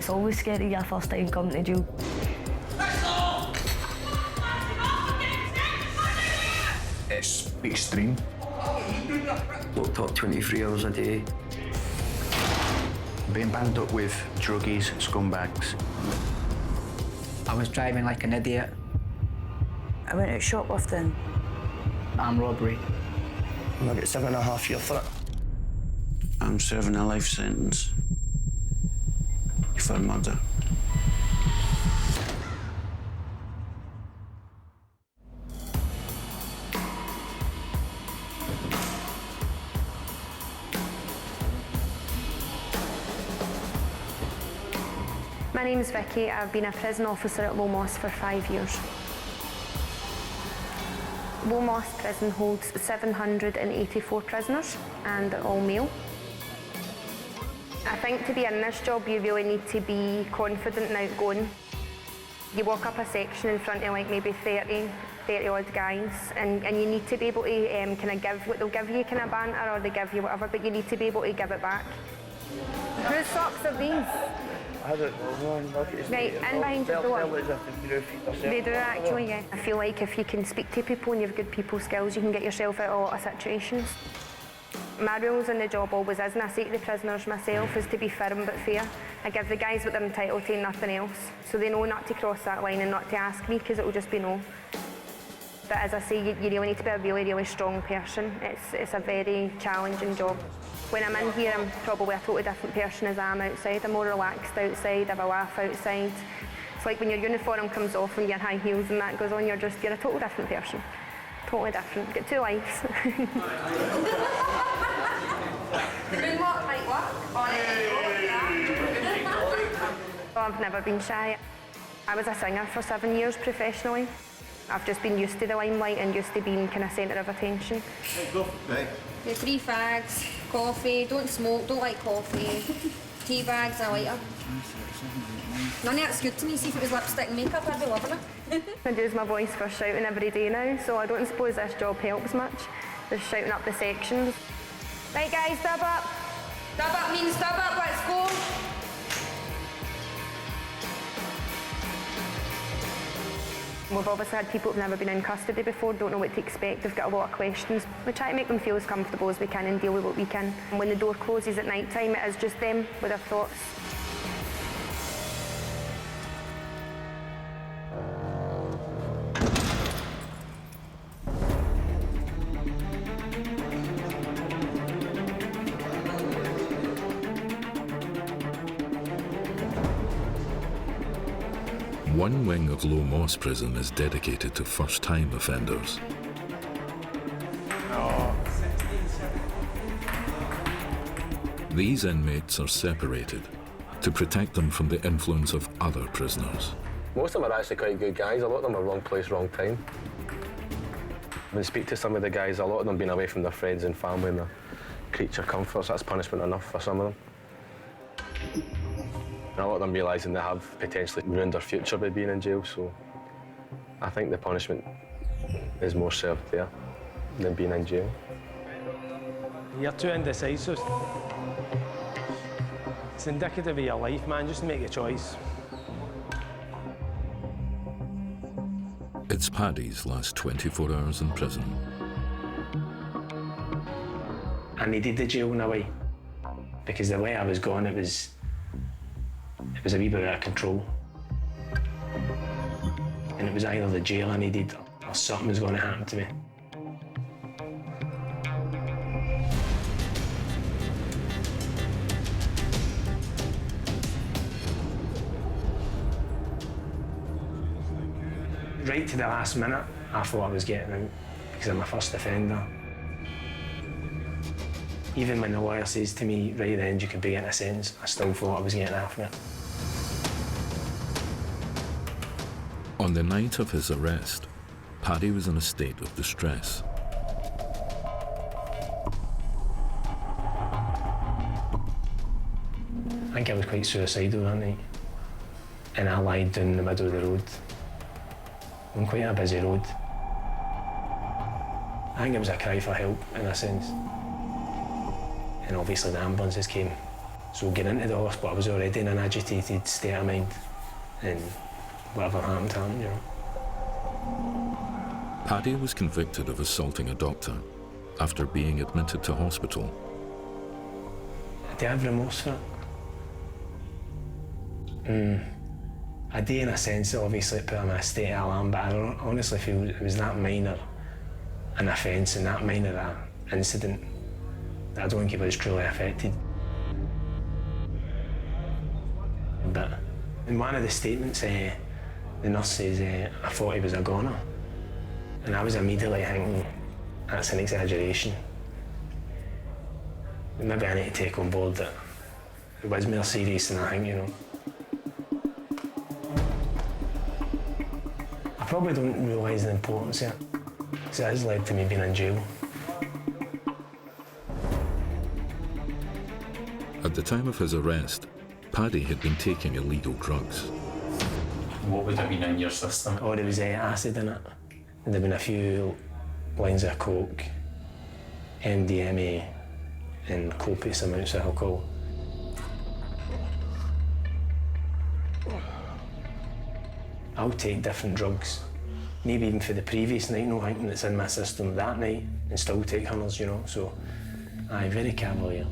It's always scary your first time coming to jail. It's extreme. Locked up 23 hours a day. Being banged up with druggies, scumbags. I was driving like an idiot. I went out shoplifting. Armed robbery. I get 7.5 years for it. I'm serving a life sentence for murder. My name's Vicky. I've been a prison officer at Low Moss for 5 years. Low Moss prison holds 784 prisoners and they're all male. I think to be in this job you really need to be confident and outgoing. You walk up a section in front of like maybe 30 odd guys and you need to be able to kind of give what they'll give you, kind of banter, or they give you whatever, but you need to be able to give it back. Whose socks are these? I don't know, Right, in behind your door. They do actually, yeah. I feel like if you can speak to people and you have good people skills, you can get yourself out of a lot of situations. My rules in the job always is, and I say to the prisoners myself, is to be firm but fair. I give the guys what they're entitled to and nothing else, so they know not to cross that line and not to ask me, because it will just be no. But as I say, you really need to be a really, really strong person. It's a very challenging job. When I'm in here, I'm probably a totally different person as I am outside. I'm more relaxed outside, I have a laugh outside. It's like when your uniform comes off and your high heels and that goes on, you're a totally different person. Totally different. Get 2 lives. I've never been shy. I was a singer for 7 years professionally. I've just been used to the limelight and used to being kind of centre of attention. Right. The 3 fags, coffee, don't smoke, don't like coffee, tea bags, a lighter. None of that's good to me. See, if it was lipstick and makeup, I'd be loving it. I use my voice for shouting every day now, so I don't suppose this job helps much. Just shouting up the sections. Right guys, dab up. Dab up means dab up, let's go. We've obviously had people who've never been in custody before, don't know what to expect, they've got a lot of questions. We try to make them feel as comfortable as we can and deal with what we can. And when the door closes at night time, it is just them with their thoughts. One wing of Low Moss Prison is dedicated to first-time offenders. These inmates are separated to protect them from the influence of other prisoners. Most of them are actually quite good guys. A lot of them are wrong place, wrong time. When I speak to some of the guys, a lot of them have been away from their friends and family and their creature comforts. That's punishment enough for some of them. And a lot of them realising they have potentially ruined their future by being in jail, so I think the punishment is more served there than being in jail. You're too indecisive. It's indicative of your life, man. Just make a choice. It's Paddy's last 24 hours in prison. I needed the jail in a way, because the way I was going, it was a wee bit out of control. And it was either the jail I needed or something was going to happen to me. Right to the last minute, I thought I was getting out because I'm my first offender. Even when the lawyer says to me, right at the end, you could be getting a sentence, I still thought I was getting out of it. On the night of his arrest, Paddy was in a state of distress. I think I was quite suicidal that night. And I lied down the middle of the road, on quite a busy road. I think it was a cry for help, in a sense. And obviously the ambulances came. So getting into the hospital, I was already in an agitated state of mind, and whatever happened, you know. Paddy was convicted of assaulting a doctor after being admitted to hospital. Do I have remorse for it? I do, in a sense that obviously it put him in a state of alarm, but I honestly feel it was that minor an offence and that minor an incident that I don't think he was truly affected. But in one of the statements, the nurse says, I thought he was a goner. And I was immediately thinking, that's an exaggeration. Maybe I need to take on board that it was more serious than I think, you know. I probably don't realise the importance of it, because it has led to me being in jail. At the time of his arrest, Paddy had been taking illegal drugs. What would have been in your system? Oh, there was acid in it. And there'd been a few lines of coke, MDMA, and copious amounts of alcohol. I'll take different drugs, maybe even for the previous night, no thinking it's in my system that night, and still take hunters, you know, so aye, very cavalier.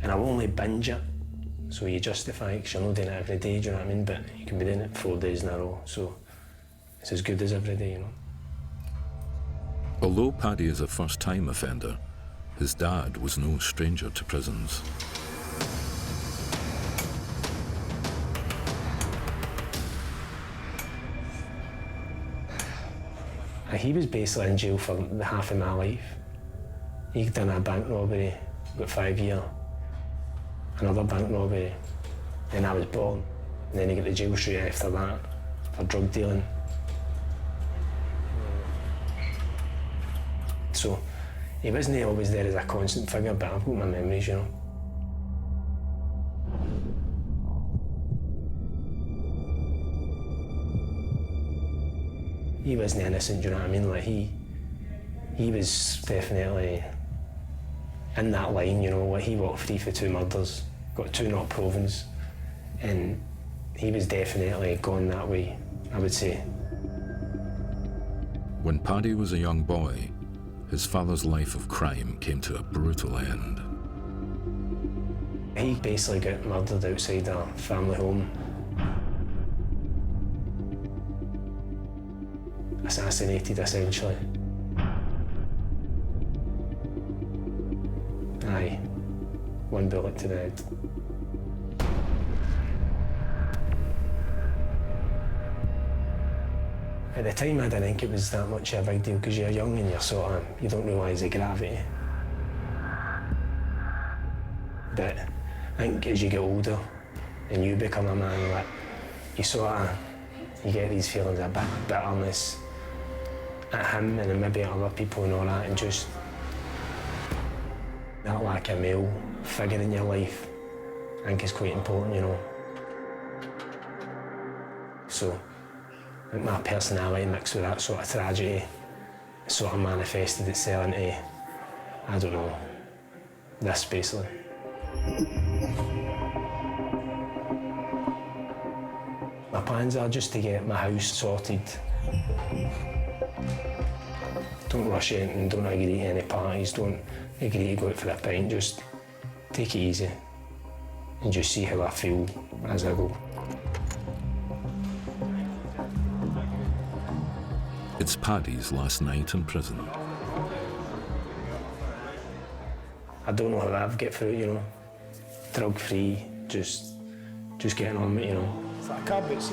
And I'll only binge it, so you justify it, 'cause you're not doing it every day, do you know what I mean? But you can be doing it 4 days in a row, so it's as good as every day, you know. Although Paddy is a first-time offender, his dad was no stranger to prisons. He was basically in jail for the half of my life. He'd done a bank robbery, got 5 years. Another bank robbery, then I was born. And then he got the jail straight after that for drug dealing. So he wasn't always there as a constant figure, but I've got my memories, you know. He wasn't innocent, do you know what I mean? Like he was definitely in that line, you know. Like he walked free for 2 murders, got 2 not provens, and he was definitely gone that way, I would say. When Paddy was a young boy, his father's life of crime came to a brutal end. He basically got murdered outside our family home. Assassinated, essentially. Aye, 1 bullet to the head. At the time, I didn't think it was that much of a big deal, because you're young and you don't realise the gravity. But I think as you get older and you become a man, like, you get these feelings of bitterness at him and then maybe at other people and all that, and just that lack of male figure in your life, I think is quite important, you know. So I think my personality mixed with that sort of tragedy sort of manifested itself into, I don't know, this basically. My plans are just to get my house sorted. Don't rush in and don't agree to any parties, don't agree to go out for a pint, just take it easy and just see how I feel as I go. It's Paddy's last night in prison. I don't know how I've get through it, you know. Drug-free, just getting on with it, you know. It's like a cab, it's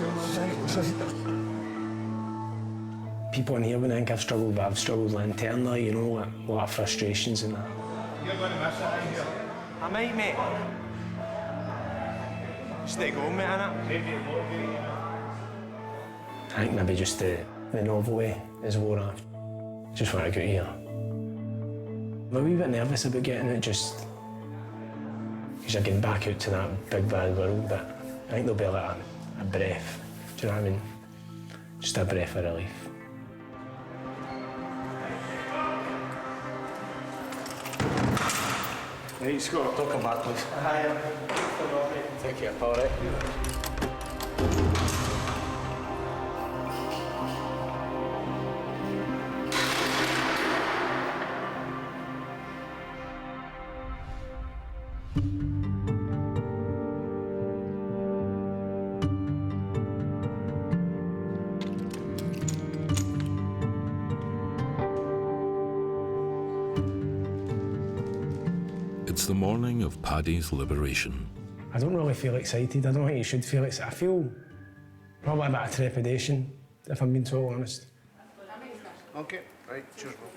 People in here would think I've struggled, but I've struggled internally, you know, like a lot of frustrations and that. You're going to miss it in here. I might, mate. Stay going, mate, innit? I think maybe just the novelty is wore off. Just want to get here. I'm a wee bit nervous about getting it, just because you're getting back out to that big bad world, but I think there'll be like a breath, do you know what I mean? Just a breath of relief. Right, Scott. Don't come back, please. Hi. Take care, all right. It's the morning of Paddy's liberation. I don't really feel excited. I don't think you should feel excited. I feel probably a bit of trepidation, if I'm being totally honest. Okay, right, cheers, bro.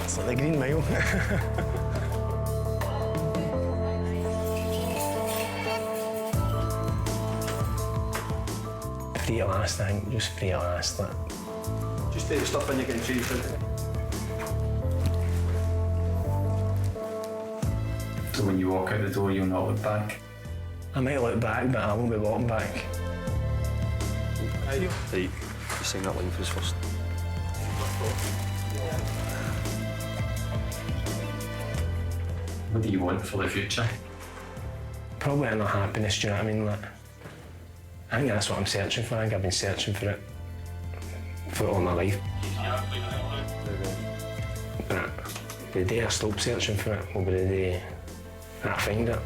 It's like the Green Mile. Free at last, I think. Just free at last. Like. Just take the stuff in you can change it. So when you walk out the door, you'll not look back? I might look back, but I won't be walking back. Right, you sing that line for us first. What do you want for the future? Probably inner happiness, do you know what I mean? Like, I think that's what I'm searching for. I think I've been searching for it all my life. But the day I stop searching for it will be the day that I find it.